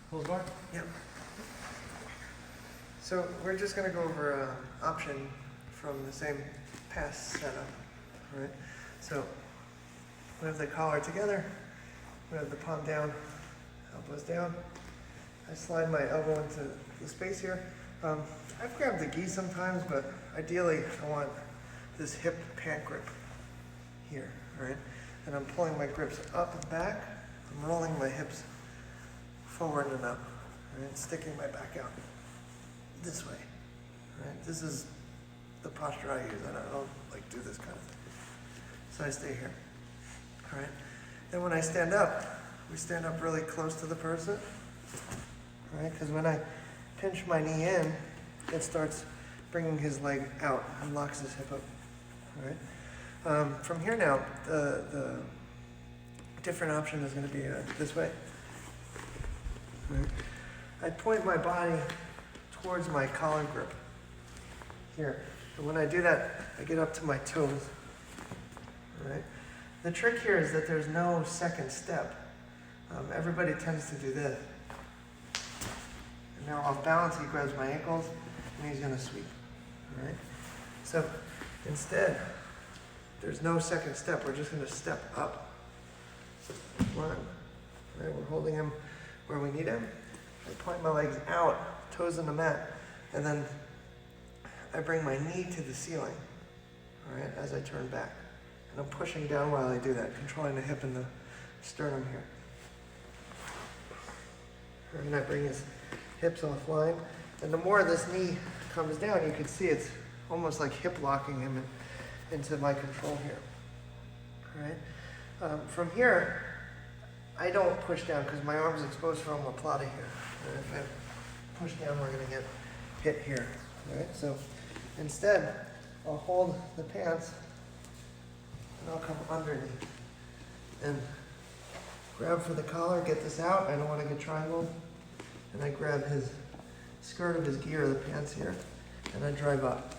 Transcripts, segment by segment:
Close bar? Yep. So we're just going to go over an option from the same pass setup. All right. So we have the collar together. We have the palm down, elbows down. I slide my elbow into the space here. I've grabbed the gi sometimes, but ideally I want this hip pant grip here, all right? And I'm pulling my grips up and back. I'm rolling my hips forward and up, all right? Sticking my back out this way, all right? This is the posture I use. I don't like do this kind of thing. So I stay here, all right? And when I stand up, we stand up really close to the person, all right? Because when I pinch my knee in, it starts bringing his leg out and locks his hip up, all right? From here now, the different option is going to be this way. Right. I point my body towards my collar grip here. And when I do that, I get up to my toes. Right. The trick here is that there's no second step. Everybody tends to do this. And now off balance, he grabs my ankles and he's going to sweep. Right. So instead, there's no second step. We're just going to step up. One. Right. We're holding him where we need him. I point my legs out, toes on the mat, and then I bring my knee to the ceiling, all right, as I turn back. And I'm pushing down while I do that, controlling the hip and the sternum here. And I bring his hips offline. And the more this knee comes down, you can see it's almost like hip locking him into my control here, all right? From here, I don't push down because my arm's exposed for omoplata here. And if I push down, we're going to get hit here. All right? So instead, I'll hold the pants and I'll come underneath and grab for the collar, get this out. I don't want to get triangled. And I grab his skirt of his gi or the pants here and I drive up.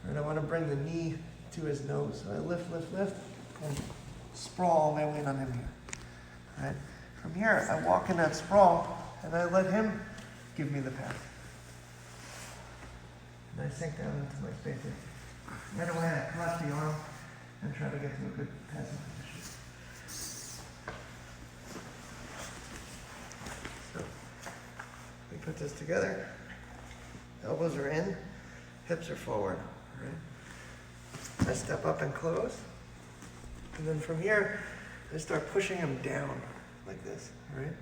And I want to bring the knee to his nose. So I lift, lift, lift and sprawl my weight on him here. Right. From here, I walk in that sprawl, and I let him give me the pass. And I sink down into my space here. Right away, I collapse the arm and try to get to a good passing position. So, we put this together. Elbows are in, hips are forward. Right. I step up and close. And then from here, I start pushing him down like this, right?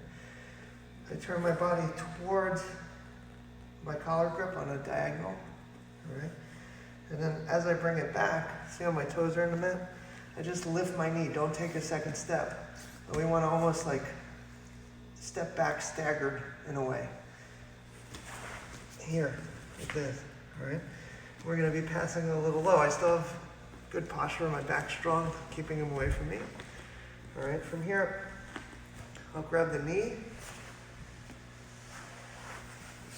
I turn my body towards my collar grip on a diagonal, right? And then as I bring it back, see how my toes are in the mat? I just lift my knee, don't take a second step. And we want to almost like step back staggered in a way. Here, like this, all right? We're going to be passing a little low. I still have good posture, my back's strong, keeping him away from me. All right, from here, I'll grab the knee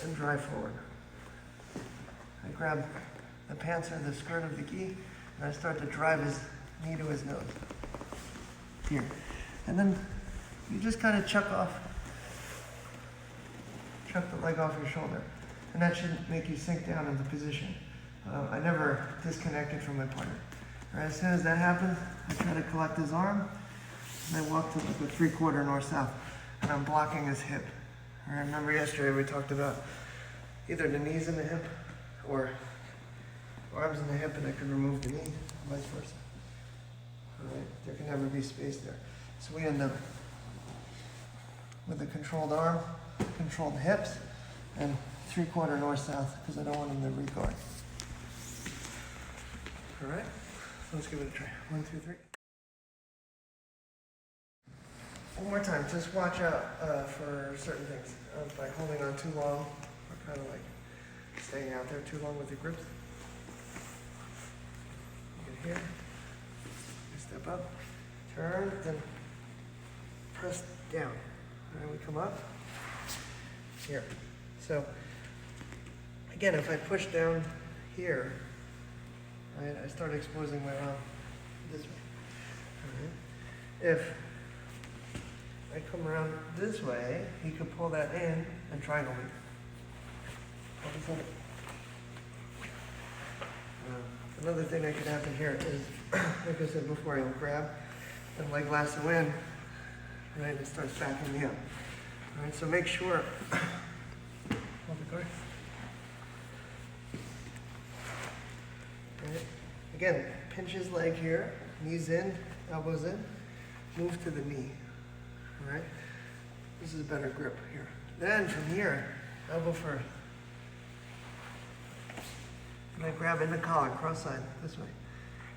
and drive forward. I grab the pants or the skirt of the gi, and I start to drive his knee to his nose. Here. And then you just kind of chuck the leg off your shoulder. And that should make you sink down into position. I never disconnected from my partner. Right, as soon as that happens, I try to collect his arm, and I walk to like a 3/4 north-south, and I'm blocking his hip. I remember yesterday we talked about either the knees in the hip, or arms in the hip, and I could remove the knee, vice versa. All right, there can never be space there. So we end up with a controlled arm, controlled hips, and 3/4 north-south, because I don't want him to re-guard. All right. Let's give it a try. 1, 2, 3. One more time. Just watch out for certain things. By holding on too long, or kind of like staying out there too long with your grips. You get here. You step up, turn, then press down. And we come up. Here. So, again, if I push down here, right, I start exposing my arm this way. Right. If I come around this way, he could pull that in and triangle me. Another thing that could happen here is, like I said before, he'll grab and leg lasso in, right, and starts backing me up. All right, so make sure. Hold the guard. Right. Again, pinch his leg here, knees in, elbows in, move to the knee. All right, this is a better grip here. Then from here, elbow first. And I grab in the collar, cross side, this way.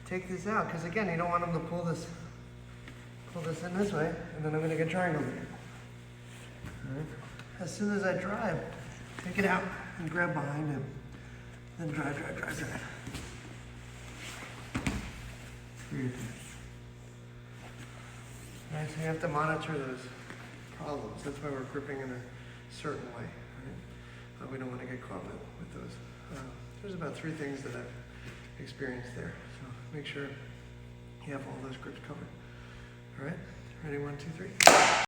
Take this out, because again, you don't want him to pull this in this way, and then I'm gonna get triangled. All right. As soon as I drive, take it out and grab behind him. Then drive. Right, so you have to monitor those problems. That's why we're gripping in a certain way. Right? But we don't want to get caught with those. There's about 3 things that I've experienced there. So make sure you have all those grips covered. All right, ready, 1, 2, 3.